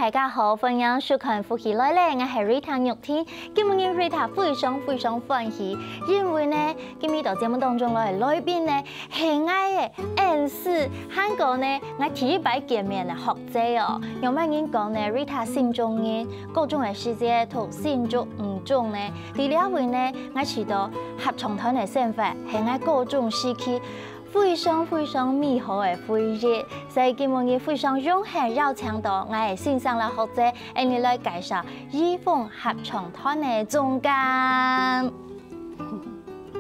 大家好，歡迎收看福氣來咧，我係 Rita 玉天。今日 Rita 非常歡喜，因為呢，今日到節目當中來賓呢，係我嘅恩師，韓國呢，我第一擺見面嘅學姐哦。用乜嘢講呢 ？Rita 心中嘅各種嘅世界同心中唔中呢？第二位呢，我知道合唱團嘅身份係我各種時期。非常美好嘅回憶，所以今日非常榮幸邀請到我嘅線上嘅學者，你來介紹義豐合唱團嘅總監。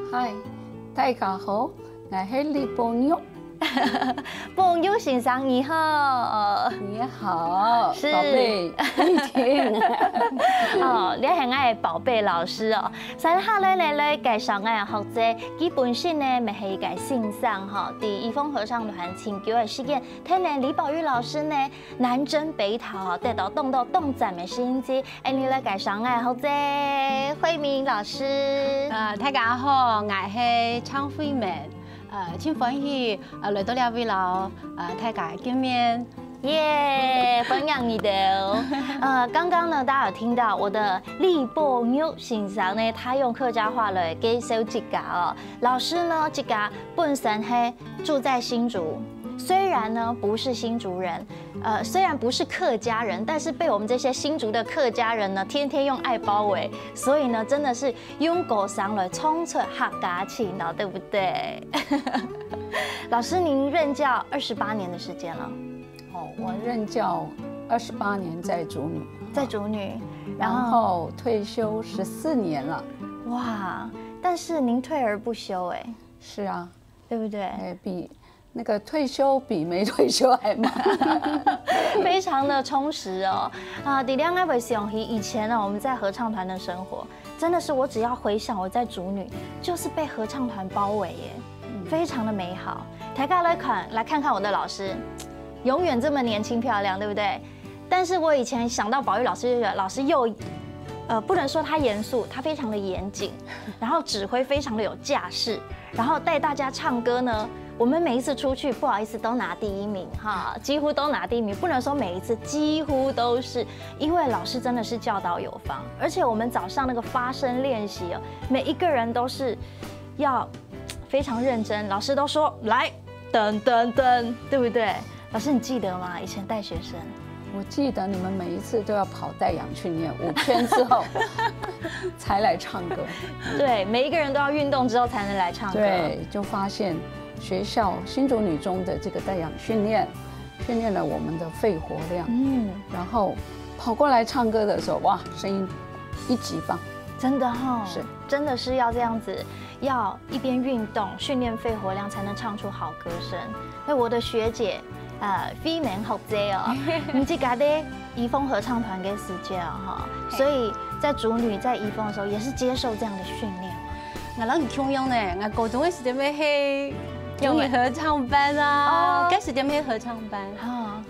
嗨，大家好，我係李寶玉。寶玉先生你好，你好，是寶貝，你聽。哦，你係我嘅寶貝老師哦。所以下來介紹我嘅學者，基本上呢咪係一個線上哈，第義豐合唱團請叫嘅時間，睇呢李寶玉老師呢南征北討，得到動讚嘅成績。你來介紹我嘅學者慧明老師。大家好，我係張慧明。真歡喜來到兩位老大家見面，耶！歡迎你哋。剛剛呢，大家有聽到我的李寶玉先生呢，他用客家話來介紹自家哦。老師呢，自家本身係住在新竹。雖然呢不是新竹人，雖然不是客家人，但是被我們這些新竹的客家人呢，天天用愛包圍，所以呢，真的是用歌聲來衝出客家情了，對不對？老師，您任教28年的時間了。哦，我任教28年在竹女，在竹女，然後退休14年了。哇！但是您退而不休，哎。是啊，對不對？比那個退休比沒退休還慢，非常的充實哦。第兩位想起以前呢，我們在合唱團的生活，真的是我只要回想我在竹女，就是被合唱團包圍耶，非常的美好。大家來看看我的老師，永遠這麼年輕漂亮，對不對？但是我以前想到寶玉老師，就覺得老師又，不能說他嚴肅，他非常的嚴謹，然後指揮非常的有架勢，然後帶大家唱歌呢。我們每一次出去，不好意思，都拿第一名哈，幾乎都拿第一名，不能說每一次，幾乎都是，因為老師真的是教導有方，而且我們早上那個發聲練習哦，每一個人都是要非常認真，老師都說來，噔噔噔，對不對？老師你記得嗎？以前帶學生，我記得你們每一次都要跑帶氧訓練5圈之後才來唱歌，對，每一個人都要運動之後才能來唱歌，對，就發現。學校新竹女中的這個帶氧訓練了我們的肺活量，然後跑過來唱歌的時候，哇，聲音一級棒，真的哈，是，真的是要這樣子，要一邊運動訓練肺活量，才能唱出好歌聲。那我的學姐，非名學姐哦，你自己的義豐合唱團嘅時間哈，所以在竹女在義豐的時候，也是接受這樣的訓練。我老唔強樣呢，我高中嘅時點咩去中藝合唱班啊，嗰時點去合唱班，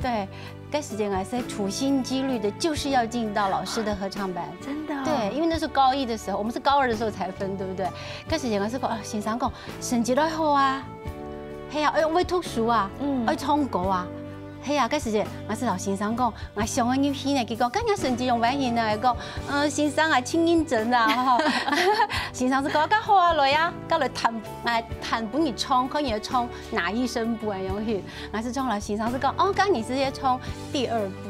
對，嗰時點我是處心積慮的，就是要進到老師的合唱班，真的，對，因為那是高1的時候，我們是高2的時候才分，對不對？嗰時點我是講，先生講成績都好啊，係啊，我會讀書啊，會唱歌啊。係啊，嗰時我是老先生講，我上個入戲呢，佢講，今日成績用咩戲呢？講，先生啊，請認真啊，先生是講，咁好啊，來啊，咁來彈本你唱，可以唱哪一聲部啊？用戲，我是唱了，先生是講，哦，咁你直接唱第2部。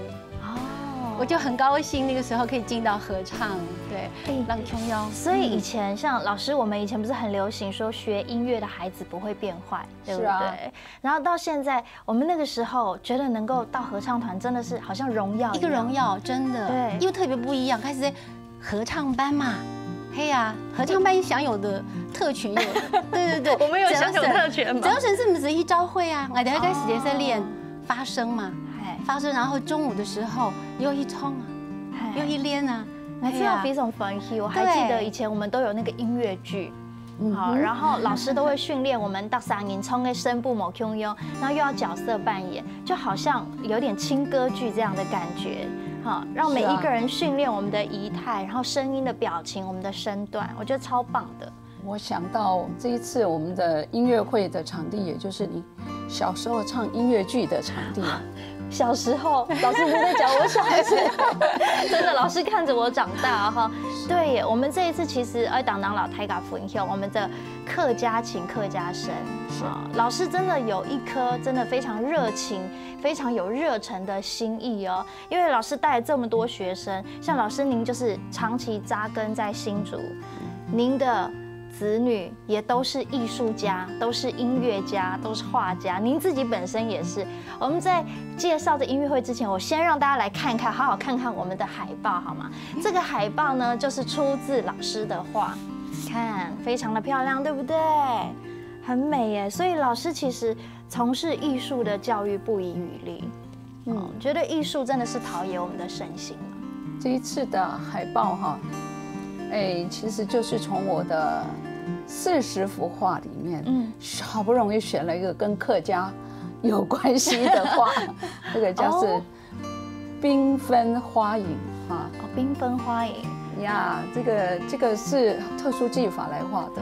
我就很高興，那個時候可以進到合唱，對，讓瓊瑤。所以以前像老師，我們以前不是很流行說學音樂的孩子不會變壞，對不對？然後到現在，我們那個時候覺得能夠到合唱團，真的是好像榮耀一個榮耀，真的，對，因為特別不一樣，開始合唱班嘛，嘿呀，合唱班享有的特權有，對對對，我們有享有特權嘛？早晨是不是一朝會啊？我哋喺嗰時間在練發聲嘛。發聲，然後中午的時候又一衝啊，又一練啊，我知道非常歡喜。我還記得以前我們都有那個音樂劇，好，然後老師都會訓練我們到3人衝嘅聲部某 Q 優，然後又要角色扮演，就好像有點輕歌劇這樣的感覺，好，讓每一個人訓練我們的儀態，然後聲音的表情，我們的身段，我覺得超棒的。我想到這一次我們的音樂會的場地，也就是你小時候唱音樂劇的場地。小时候，老师您在讲我小时候，真的，老师看着我长大哈。对耶，我们这一次其实当老太嘎福音秀，我们的客家情客家声，老师真的有一颗真的非常热情、非常有热忱的心意哦。因为老师带了这么多学生，像老师您就是长期扎根在新竹，您的子女也都是艺术家，都是音乐家，都是画家。您自己本身也是。我们在介绍这音乐会之前，我先让大家来看看，好好看看我们的海报，好吗？这个海报呢，就是出自老师的画，看非常的漂亮，对不对？很美耶。所以老师其实从事艺术的教育不遗余力。觉得艺术真的是陶冶我们的身心嘛。这一次的海报哈，其实就是从我的40幅画里面，好不容易选了一个跟客家有关系的画，这个叫是缤纷花影哈。缤纷花影呀，这个是特殊技法来画的。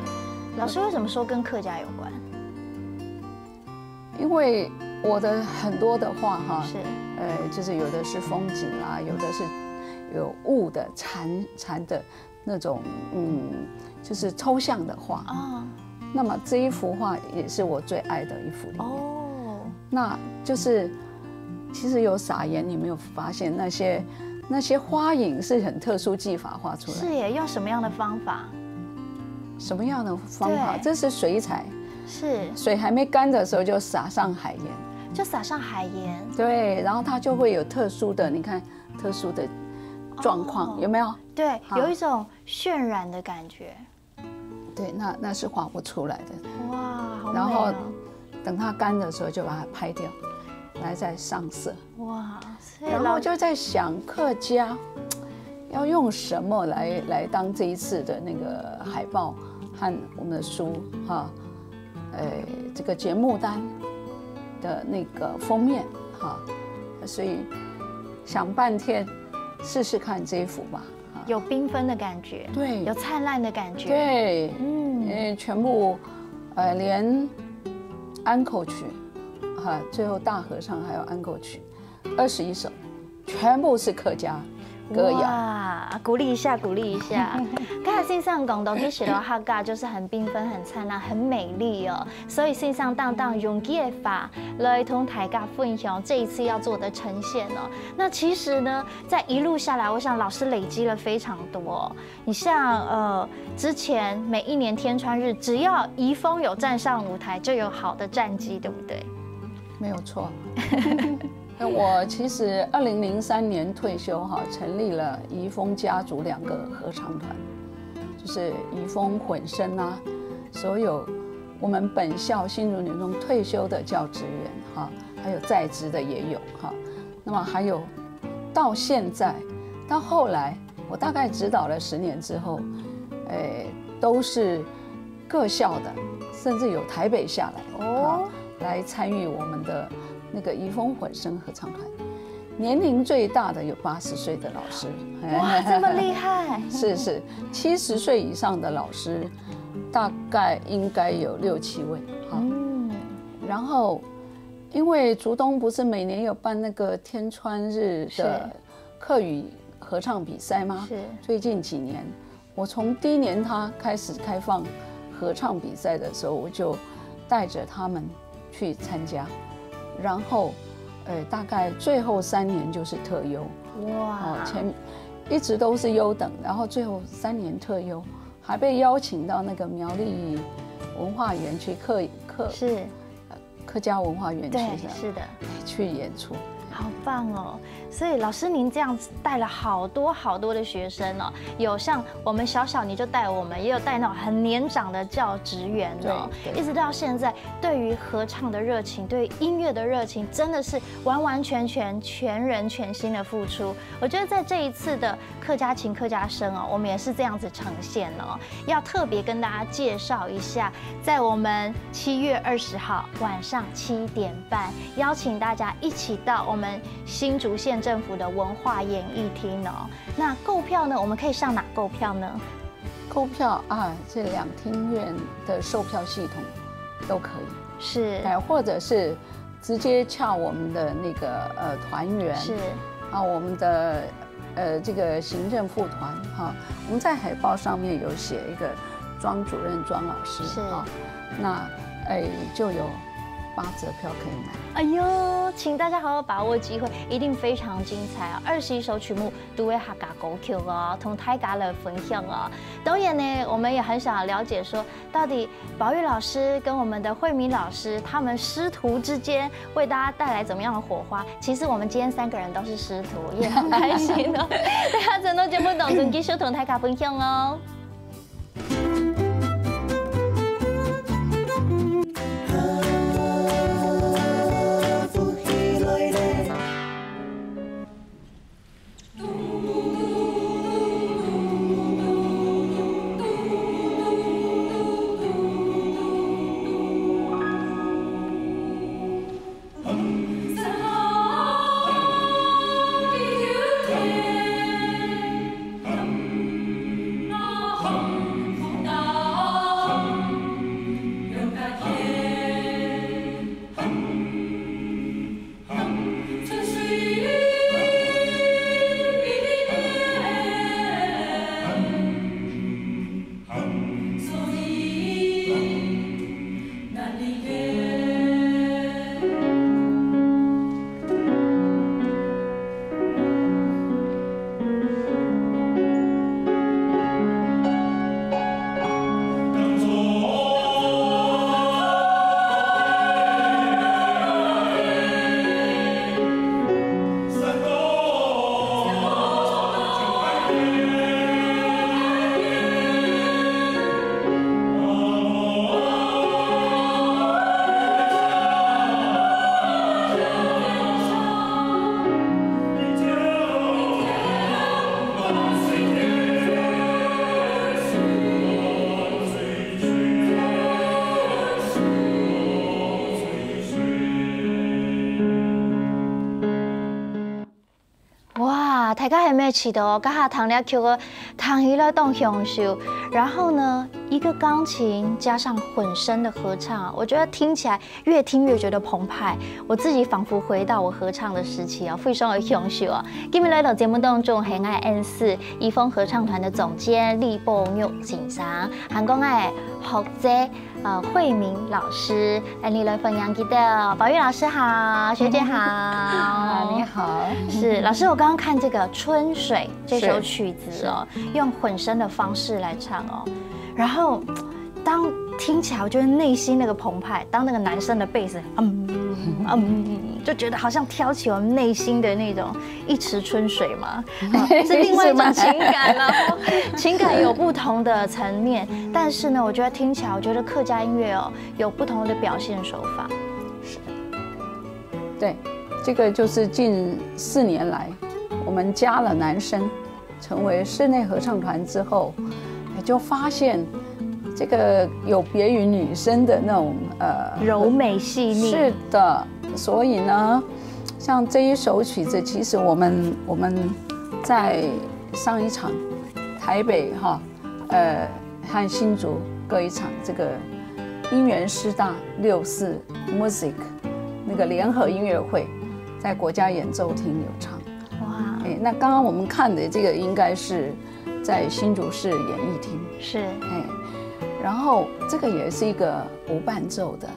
老师为什么说跟客家有关？因为我的很多的画哈，是就是有的是风景啦，有的是有雾的禅的那种，就是抽象的画啊。那么这一幅画也是我最爱的一幅里面。那就是其实有撒盐，你没有发现那些花影是很特殊技法画出来？是耶，用什么样的方法？什么样的方法？这是水彩，是水还没干的时候就撒上海盐，就撒上海盐。对，然后它就会有特殊的，你看特殊的状况，有没有？对，有一种渲染的感觉。对，那是画不出来的。哇，好美哦。然后等它干的时候就把它拍掉，来再上色。哇，然后就在想客家要用什么来当这一次的那个海报和我们的书哈，这个节目单的那个封面哈，所以想半天，试试看这一幅吧。有缤纷的感觉，对，有灿烂的感觉，对，全部，连安口曲，哈，最后大合唱还有安口曲，21首，全部是客家歌谣。哇，鼓励一下，鼓励一下。刚才线上讲到，其实的客家就是很缤纷、很灿烂、很美丽哦。所以线上当用技法来同大家分享这一次要做的呈现哦。那其实呢，在一路下来，我想老师累积了非常多。你像之前每一年天川日，只要怡丰有站上舞台，就有好的战绩，对不对？没有错。我其实2003年退休哈，成立了怡丰家族2个合唱团，就是怡丰混声啊，所有我们本校新竹女中退休的教职员哈，还有在职的也有哈，那么还有到现在到后来，我大概指导了10年之后，都是各校的，甚至有台北下来来参与我们的那个怡丰混声合唱团，年龄最大的有80岁的老师，哇，这么厉害！是70岁以上的老师，大概应该有6、7位。然后因为竹东不是每年有办那个天川日的客语合唱比赛吗？是。最近几年，我从第1年他开始开放合唱比赛的时候，我就带着他们去参加。然后，大概最后3年就是特优，哇，前一直都是优等，然后最后3年特优，还被邀请到那个苗栗文化园区客家文化园区是的，去演出。好棒哦！所以老师您这样子带了好多的学生哦，有像我们小你就带我们，也有带那种很年长的教职员哦，一直到现在，对于合唱的热情，对于音乐的热情，真的是完全全人全心的付出。我觉得在这一次的客家情客家声哦，我们也是这样子呈现哦。要特别跟大家介绍一下，在我们7月20号晚上7点半，邀请大家一起到我们新竹县政府的文化演艺厅哦。那购票呢？我们可以上哪购票呢？购票啊，这2厅院的售票系统都可以。是，或者是直接洽我们的那个团员是啊，我们的这个行政副团哈，我们在海报上面有写一个庄主任庄老师啊，那就有8折票可以买。哎呦，请大家好好把握机会，一定非常精彩啊！21首曲目都会客家歌曲哦，同大家来分享哦。当然呢，我们也很想了解说，到底宝玉老师跟我们的慧敏老师，他们师徒之间为大家带来怎么样的火花？其实我们今天3个人都是师徒，也很开心哦。大家整个节目当中继续同大家分享哦。大家还没起的哦，刚好弹了曲个弹一了动享受，然后呢，一个钢琴加上混声的合唱，我觉得听起来越听越觉得澎湃，我自己仿佛回到我合唱的时期啊，非常的享受啊。今日来到节目当中，很爱 N4怡丰合唱团的总监李宝玉先生，韩国爱学者慧敏老师，来你来分享记得，宝玉老师好，学姐好，你好，是老师，我刚刚看这个《春水》这首曲子哦，用混声的方式来唱哦，然后当听起来，我觉得内心那个澎湃，当那个男生的贝斯，就觉得好像挑起我们内心的那种一池春水嘛，是另外一种情感了。情感有不同的层面，但是呢，我觉得听起来，我觉得客家音乐哦有不同的表现手法。是，对，这个就是近4年来，我们加了男生，成为室内合唱团之后，也就发现。这个有别于女生的那种柔美细腻。是的，所以呢，像这一首曲子，其实我们在上一场台北和新竹各一场这个因缘师大64 Music 那个联合音乐会，在国家演奏厅有唱。哇！那刚刚我们看的这个应该是在新竹市演艺厅。是。然后这个也是一个无伴奏的，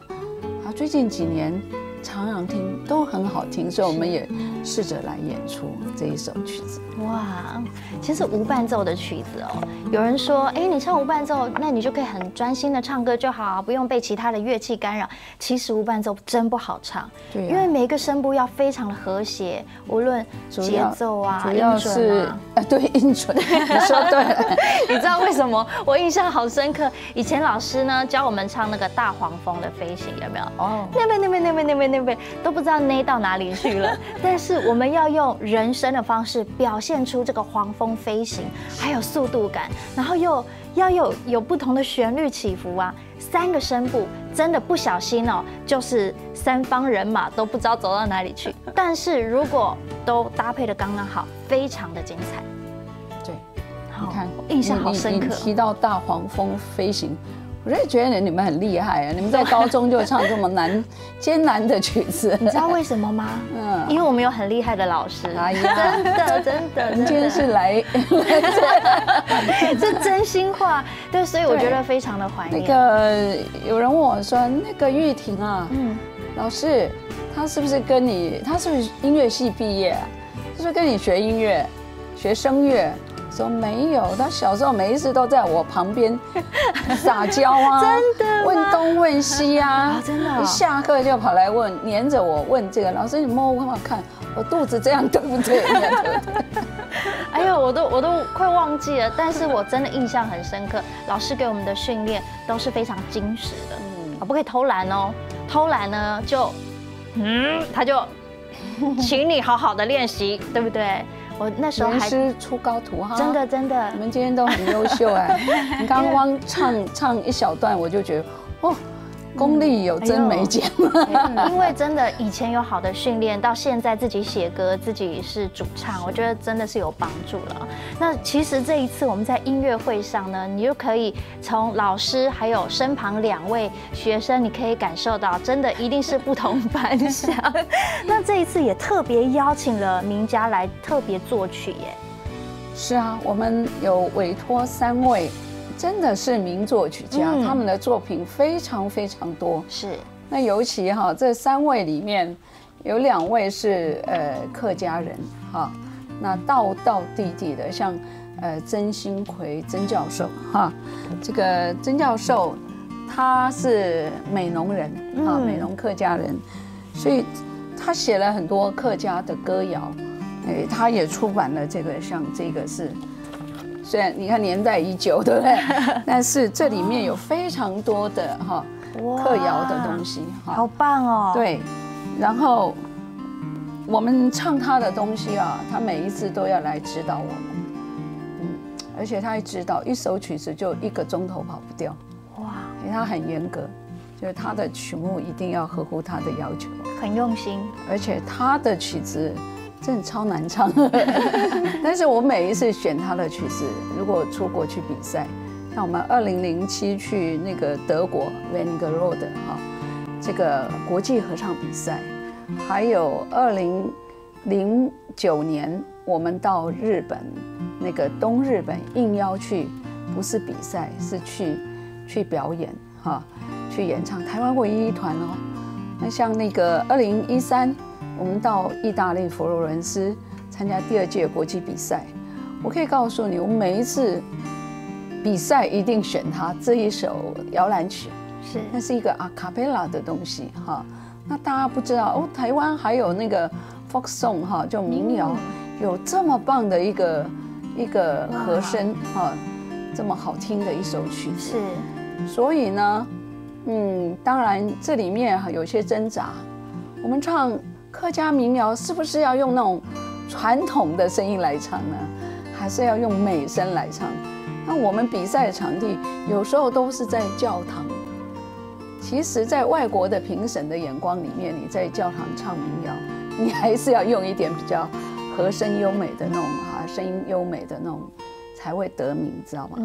最近几年常常听都很好听，所以我们也试着来演出这一首曲子。哇，其实无伴奏的曲子哦，有人说，哎，你唱无伴奏，那你就可以很专心的唱歌就好，不用被其他的乐器干扰。其实无伴奏真不好唱，对，因为每一个声部要非常的和谐，无论节奏啊、音准啊，对，音准，你说对了。你知道为什么？我印象好深刻，以前老师呢教我们唱那个大黄蜂的飞行，有没有？哦，那边都不知道那到哪里去了。但是我们要用人声的方式表现出这个黄蜂飞行，还有速度感，然后又要有不同的旋律起伏啊。3个声部真的不小心哦，就是3方人马都不知道走到哪里去。但是如果都搭配的刚刚好，非常的精彩。对，你看，印象好深刻。你提到大黄蜂飞行，我就觉得你们很厉害啊！你们在高中就唱这么艰难的曲子，你知道为什么吗？因为我们有很厉害的老师。哎呀，真的，今天是来这真心话。对，所以我觉得非常的怀念。那个有人问我说，那个玉婷啊，老师，他是不是音乐系毕业啊？他说跟你学音乐，学声乐。说没有，他小时候每一次都在我旁边撒娇啊，真的问东问西啊，真的，一下课就跑来问，黏着我问这个老师，你摸我看，我肚子这样对不对？哎呦，我都快忘记了，但是我真的印象很深刻，老师给我们的训练都是非常精实的，不可以偷懒哦，偷懒呢就，他就请你好好的练习，对不对？我那时候还是出高徒哈，真的，你们今天都很优秀哎！你刚光唱一小段，我就觉得哦，功力有增没减。因为真的以前有好的训练，到现在自己写歌，自己是主唱，我觉得真的是有帮助了。那其实这一次我们在音乐会上呢，你就可以从老师还有身旁2位学生，你可以感受到，真的一定是不同凡响。那这一次也特别邀请了名家来特别作曲耶。是啊，我们有委托3位。真的是名作曲家，他们的作品非常非常多。是，那尤其哈，这3位里面有2位是客家人哈，那道地的，像曾兴奎曾教授哈，这个曾教授他是美浓人哈，美浓客家人，所以他写了很多客家的歌谣，他也出版了这个，像这个是。虽然你看年代已久，对不对？但是这里面有非常多的客谣的东西，好棒哦！对，然后我们唱他的东西啊，他每一次都要来指导我们，而且他还指导一首曲子就1个钟头跑不掉，哇！因为他很严格，就是他的曲目一定要合乎他的要求，很用心，而且他的曲子。真的超难唱，但是我每一次选他的曲子，如果出国去比赛，像我们2007去那个德国 Wernigerode 这个国际合唱比赛，还有2009年我们到日本那个东日本应邀去，不是比赛，是去表演去演唱台湾唯一团哦。那像那个2013。我们到意大利佛罗伦斯参加第2届国际比赛，我可以告诉你，我每一次比赛一定选他这一首摇篮曲，那是一个阿卡贝拉的东西哈。那大家不知道哦，台湾还有那个 folk song 就民谣，有这么棒的一个和声这么好听的一首曲子。所以呢，当然这里面有些挣扎，我们唱。客家民谣是不是要用那种传统的声音来唱呢？还是要用美声来唱？那我们比赛的场地有时候都是在教堂。其实，在外国的评审的眼光里面，你在教堂唱民谣，你还是要用一点比较和声优美的那种声音优美的那种才会得名，知道吗？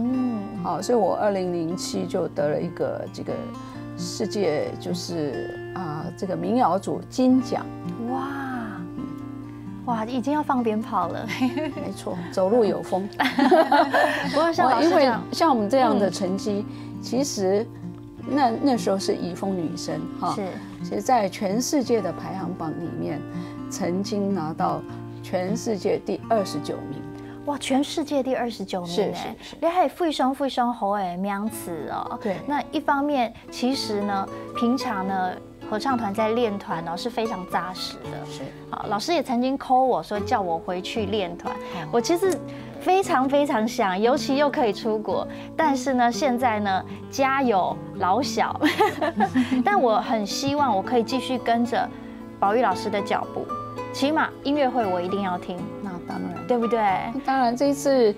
好，所以我2007就得了一个这个世界就是这个民谣组金奖。哇，已经要放鞭炮了。没错，走路有风。不过像老师这样，因为像我们这样的成绩，其实那时候是怡丰女生是，其实在全世界的排行榜里面，曾经拿到全世界第29名。哇，全世界第29名哎，你还非常好的名次哦。对，那一方面，其实呢，平常呢。合唱团在练团是非常扎实的。是，好，老师也曾经 call 我说叫我回去练团。我其实非常想，尤其又可以出国，但是呢，现在呢家有老小，但我很希望我可以继续跟着宝玉老师的脚步，起码音乐会我一定要听。那当然，对不对？当然，这一次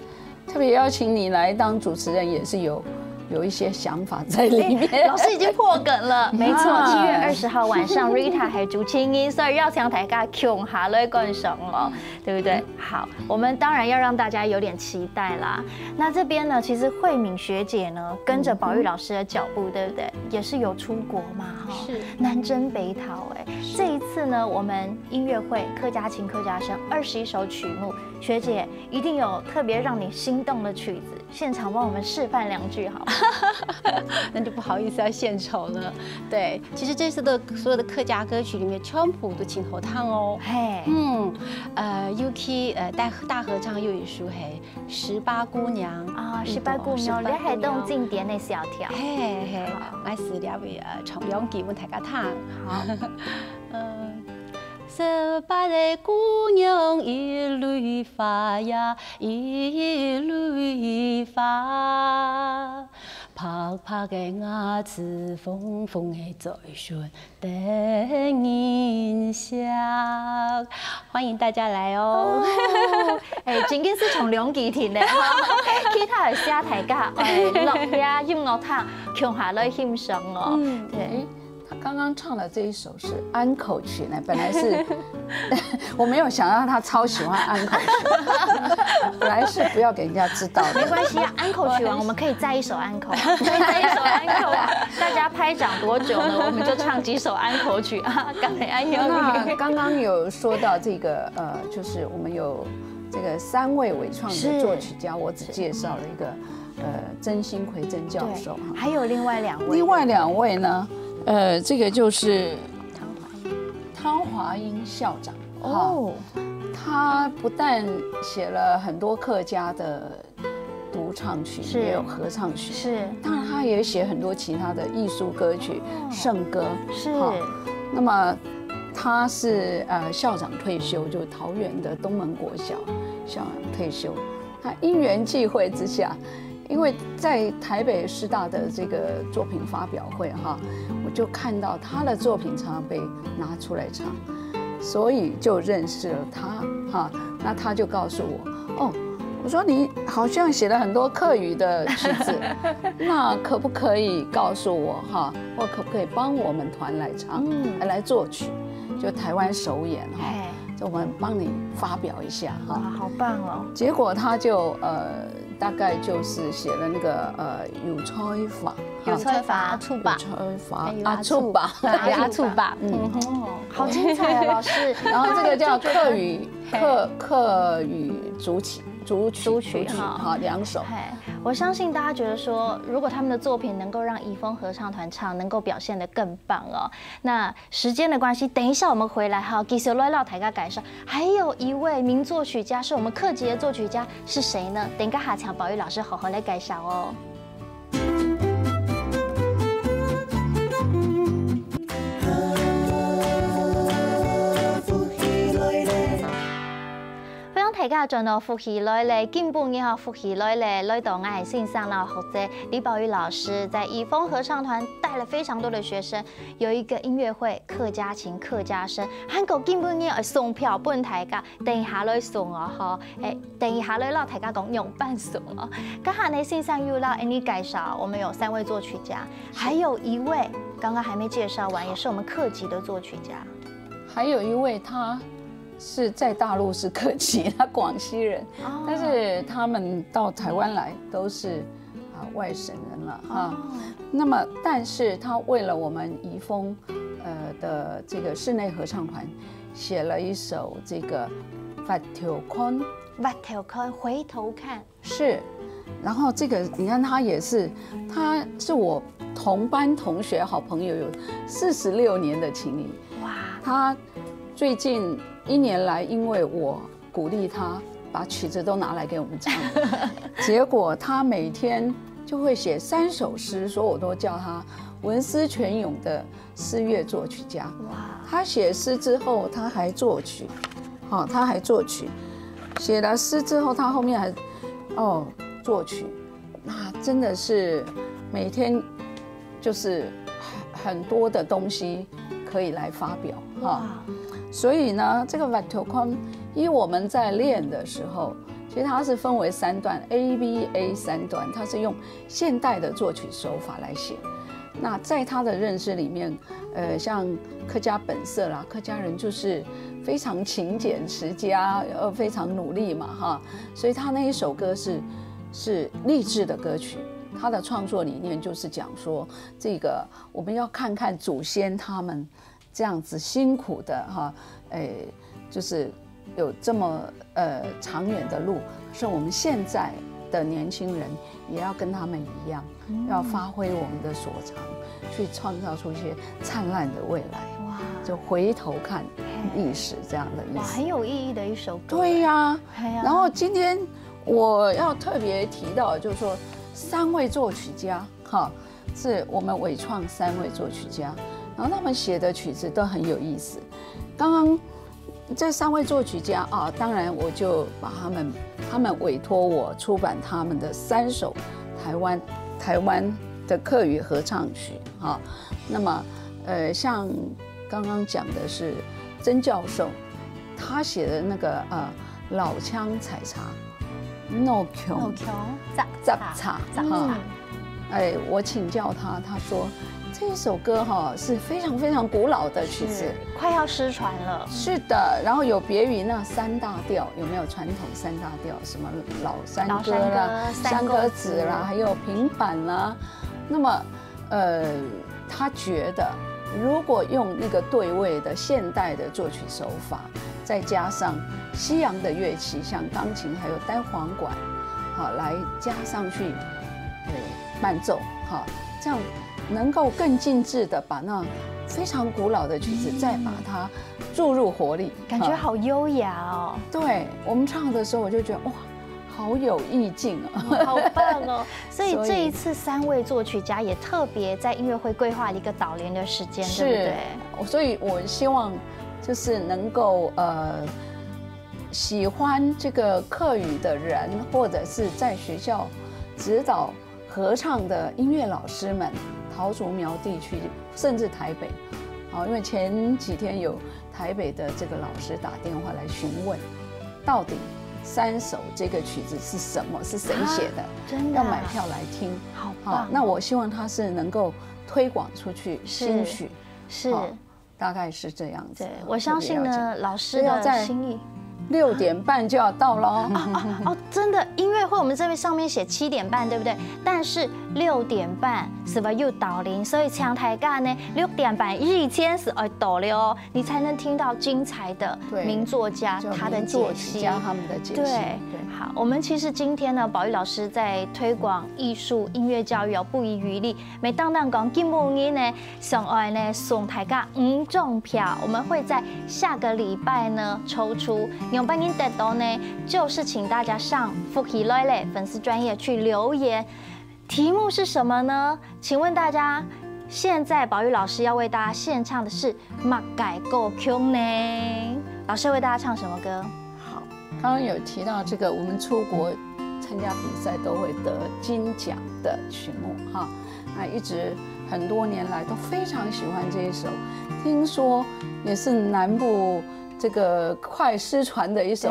特别邀请你来当主持人，也是有有一些想法在里面。老师已经破梗了，没错，7月20号晚上 Rita 还主清音，所以要请大家穷下来观赏哦，对不对？好，我们当然要让大家有点期待啦。那这边呢，其实慧敏学姐呢，跟着宝玉老师的脚步，对不对？也是有出国嘛，哈，是南征北讨，哎，这一次呢，我们音乐会客家情客家声21首曲目，学姐一定有特别让你心动的曲子，现场帮我们示范2句好吗？那就不好意思要献丑了。对，其实这次的所有的客家歌曲里面，全部都请头烫哦。嘿，UK 大合唱又一首系18姑娘啊，18姑娘，你系动经典的小调。嘿嘿，我是两位唱2句，阮大家唱。好18个姑娘一蕊花呀，一蕊花。拍拍的牙齿，疯疯的嘴唇，等印象。欢迎大家来哦！哎，真的是从2句听的哈，其他的下台架，落遐音乐堂，穷下来欣赏哦。对。他刚刚唱的这一首是安口曲呢，本来是我没有想到他超喜欢安口曲，本来是不要给人家知道的。没关系啊，安口曲完我们可以再一首安口，可以再一首安口啊。大家拍掌多久呢？我们就唱几首安口曲啊。那刚刚有说到这个就是我们有这个3位委创的作曲家，我只介绍了一个曾新奎曾教授哈，还有另外2位。另外2位呢？这个就是汤华英校长哦，他不但写了很多客家的独唱曲，也有合唱曲，是，当然他也写很多其他的艺术歌曲、圣歌，是。那么他是校长退休，就桃园的东门国小校长退休，他因缘际会之下。因为在台北师大的这个作品发表会哈，我就看到他的作品常常被拿出来唱，所以就认识了他哈。那他就告诉我，哦，我说你好像写了很多客语的曲子，那可不可以告诉我哈，或可不可以帮我们团来唱，来作曲，就台湾首演哈，就我们帮你发表一下哈。好棒哦！结果他就大概就是写了那个有吹法，有吹法，醋吧，吹法啊醋吧，阿醋吧，好精彩啊，老师。然后这个叫客语主曲哈，2首。我相信大家觉得说，如果他们的作品能够让怡丰合唱团唱，能够表现得更棒哦。那时间的关系，等一下我们回来哈，继续来到台下介绍。还有一位名作曲家是我们客籍的作曲家，是谁呢？等一下哈，请宝玉老师好好来介绍哦。大家轉到復習來咧，基本也好復習來咧，來到我係線上啦，學者李寶玉老師在怡豐合唱團帶了非常多的學生，有一個音樂會客家情客家聲，韓國基本也係送票本大家，等一下來送哦，嗬，等一下來讓大家講用伴送哦。剛才呢線上又讓 Annie 介紹，我們有3位作曲家，還有一位剛剛還沒介紹完，也是我們客籍的作曲家，還有一位他。是在大陸是客籍，他廣西人，但是他們到台灣來都是外省人了哈。那麼，但是他為了我們怡豐的這個室內合唱團，寫了一首這個回頭看，回頭看是。然後這個你看他也是，他是我同班同學好朋友，有46年的情誼。哇，他最近1年來，因為我鼓勵他把曲子都拿來給我們唱，結果他每天就會寫3首詩，所以我都叫他文思泉湧的詩樂作曲家。哇！他寫詩之後，他還作曲，他還作曲，寫了詩之後，他後面還作曲，那真的是每天就是很多的東西可以來發表哈。所以呢，這個回頭看，因為我們在練的時候，其实它是分为3段 ，ABA 3段，它是用现代的作曲手法来写。那在他的认识里面，像客家本色啦，客家人就是非常勤俭持家，非常努力嘛，哈，所以他那一首歌是励志的歌曲。他的创作理念就是讲说，这个我们要看看祖先他们这样子辛苦的哈，就是有这么长远的路，是我们现在的年轻人也要跟他们一样，要发挥我们的所长，去创造出一些灿烂的未来。哇！就回头看历史这样的意思。哇，很有意义的一首歌。对呀。然后今天我要特别提到，就是说3位作曲家，哈，是我们伟创3位作曲家，然后他们写的曲子都很有意思。刚刚这3位作曲家啊，当然我就把他们委托我出版他们的3首台湾的客语合唱曲啊。那么像刚刚讲的是曾教授，他写的那个老腔采茶，no 腔杂茶哈，我请教他，他说这一首歌哈是非常非常古老的曲子，快要失传了。是的，然后有别于那3大调，有没有传统3大调？什么老山歌啦、山歌子啦，还有平板啦。那么他觉得如果用那个对位的现代的作曲手法，再加上西洋的乐器，像钢琴还有单簧管，好来加上去，伴奏，好这样。能够更精致的把那非常古老的曲子再把它注入活力，感觉好优雅哦。对，我们唱的时候我就觉得哇，好有意境啊，好棒哦。所以这一次3位作曲家也特别在音乐会规划了一个导联的时间，对不对？所以我希望就是能够喜欢这个客语的人，或者是在学校指导合唱的音乐老师们。桃竹苗地区，甚至台北，因为前几天有台北的这个老师打电话来询问，到底3首这个曲子是什么，是谁写的？真的要买票来听，好棒！那我希望它是能够推广出去新曲，是，大概是这样子。对，我相信呢，老师的心意。6点半就要到喽！哦，真的，音乐会我们这边上面写7点半，对不对？但是6点半是不是又导铃？所以强台干呢，6点半以前是要到了哦，你才能听到精彩的名作家他的解析，他们的解析。对，好，我们其实今天呢，宝玉老师在推广艺术音乐教育哦，不遗余力。每当讲今日呢，上爱呢送大家5种票，我们会在下个礼拜呢抽出。用半音得到呢，就是请大家上福喜来嘞粉丝专页去留言，题目是什么呢？请问大家，现在宝玉老师要为大家献唱的是《马改够穷》呢？老师为大家唱什么歌？好，刚刚有提到这个，我们出国参加比赛都会得金奖的曲目哈，那一直很多年来都非常喜欢这一首，听说也是南部。这个快失传的一首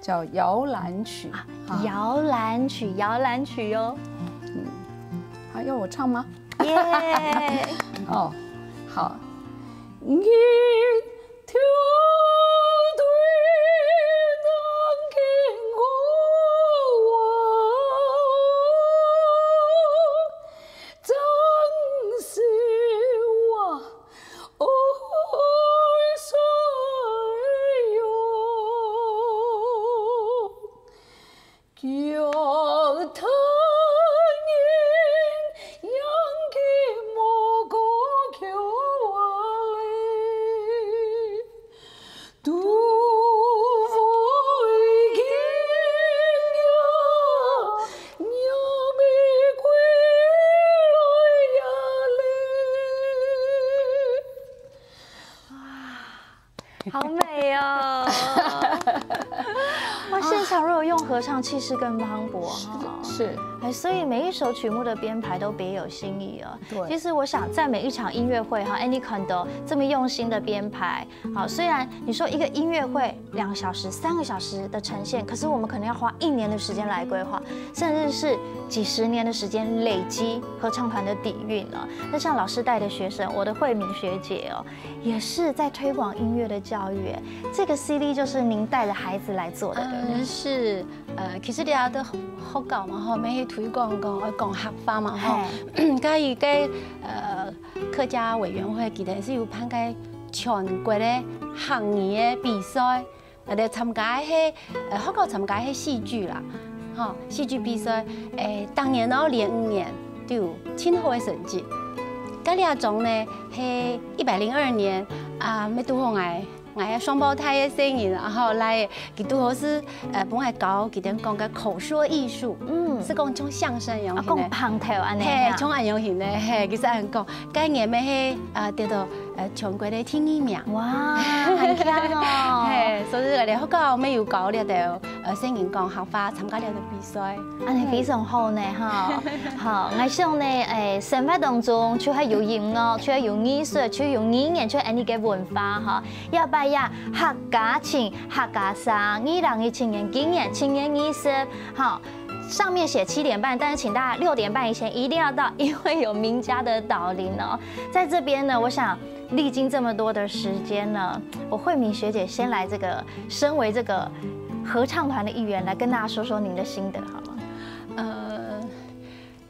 叫《摇篮曲》，摇篮曲，摇篮曲哟。好，要我唱吗？耶！哦，好。好美哦！哇，现场如果用合唱，气势更磅礴。是。哎，所以每一首曲目的编排都别有新意哦。对，其实我想在每一场音乐会哈 ，Andy Kondo 这么用心的编排，好，虽然你说一个音乐会2个小时、3个小时的呈现，可是我们可能要花1年的时间来规划，甚至是几10年的时间累积合唱团的底蕴哦。那像老师带的学生，我的慧敏学姐哦，也是在推广音乐的教育。这个 CD 就是您带着孩子来做的，对不对？是，其实大家都好搞嘛，吼，要去推广讲合法嘛，吼，甲伊个客家委员会其实是有办个全国的行业的比赛，来参加迄好搞参加迄戏剧啦，吼，戏剧比赛，当年哦连5年都有很好的成绩。甲你阿种呢，迄102年啊，要拄好我双胞胎的声音，然后来，佮拄好是本来教佮点讲个口说艺术，是讲像相声样型的，讲旁头安尼，嘿，像安样型的，嘿，其实安讲，今年要迄得到全国的第1名，哇，很强哦，嘿，所以个好搞，没有搞了的声音讲合法参加了的比赛，安尼非常好呢，哈，好，我想呢，生活当中除了有音乐，除了有艺术，除了有语言，除了安尼个文化哈，要把呀客家情、客家商，2017年今年青年艺术，好。上面写7点半，但是请大家6点半以前一定要到，因为有名家的导聆哦。在这边呢，我想历经这么多的时间呢，我慧敏学姐先来这个，身为这个合唱团的一员，来跟大家说说您的心得好吗？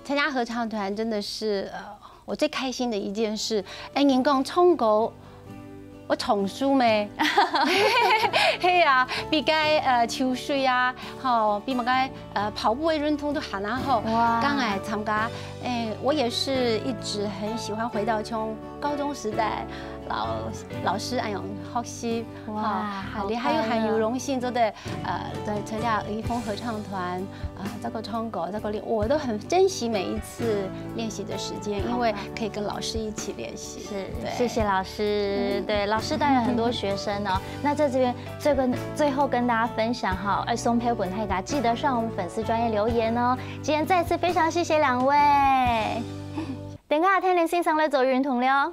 参加合唱团真的是我最开心的一件事。您讲唱歌。我重书咩？嘿啊，比个抽水啊，好，比么个跑步的运动都还好。刚来参加，我也是一直很喜欢回到从高中时代老师哎呦学习，哇，你还有很有荣幸做的在参加怡丰合唱团这个唱歌这个练，我都很珍惜每一次练习的时间，因为可以跟老师一起练习。是，谢谢老师。对，老师带了很多学生哦。那在这边最后跟大家分享哈，松培本泰嘎，记得上我们粉丝专页留言哦。今天再次非常谢谢2位，等下听您欣赏来走云同了。